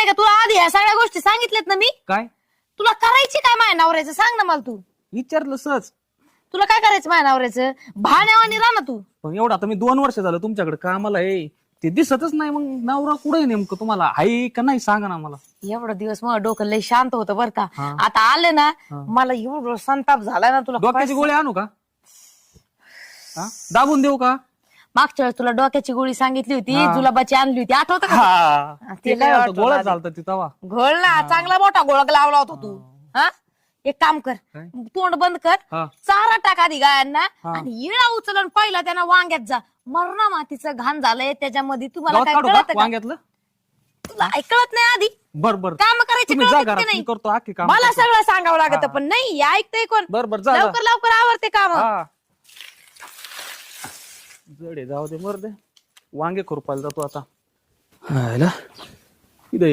नाही का तुला आधी या सगळ्या गोष्टी सांगितल्यात ना मी? काय तुला करायची काय माझ्या नवऱ्याचं सांग ना मला तू. विचारलं सहज. तुला काय करायचं माझ्या नवऱ्याचं? भाण्यावानी राहा ना तू. पण एवढं आता मी 2 वर्ष झालं तुमच्याकडे कामाला आहे, ते दिसतच नाही. मग नवरा कुठे नेमकं तुम्हाला आहे का नाही सांगा ना मला. एवढा दिवस मग डोकं लय शांत होतं बरं का. हा. आता आले ना मला एवढं संताप झाला ना तुला. डोक्याची गोळी आणू का? दाबून देऊ का? मागच्या वेळेस तुला डोक्याची गोळी सांगितली होती, जुलाबाची आणली होती, आठवतं का? हा, ते ते काय लय होतं, आठवलं गोळा आधी. चालतं ती तवा. घोळ ना, चांगला मोठा गोळक लावला होता तू. हा, एक काम कर, काय? तोंड बंद कर, हा. चारा टाक आधी गायांना आणि इळा उचलून पहिला त्यांना वांग्यात जा. मरणा मातीचं घाण झालंय त्याच्यामध्ये. तुम्हाला गावात काय काढू कळत का का? वांग्यातलं? तुला कळत नाही आधी बर बर काम करायचे तुम्ही जा कळत घरात, की नाही? मी करतो आखी काम. मला सगळं सांगावं लागत पण नाही ऐकतंय कोण? बर बर जा जा. लवकर लवकर आवरते काम. हा. जडे जाऊ दे, मर दे. वांगे खुरपायला जातो आता. हायला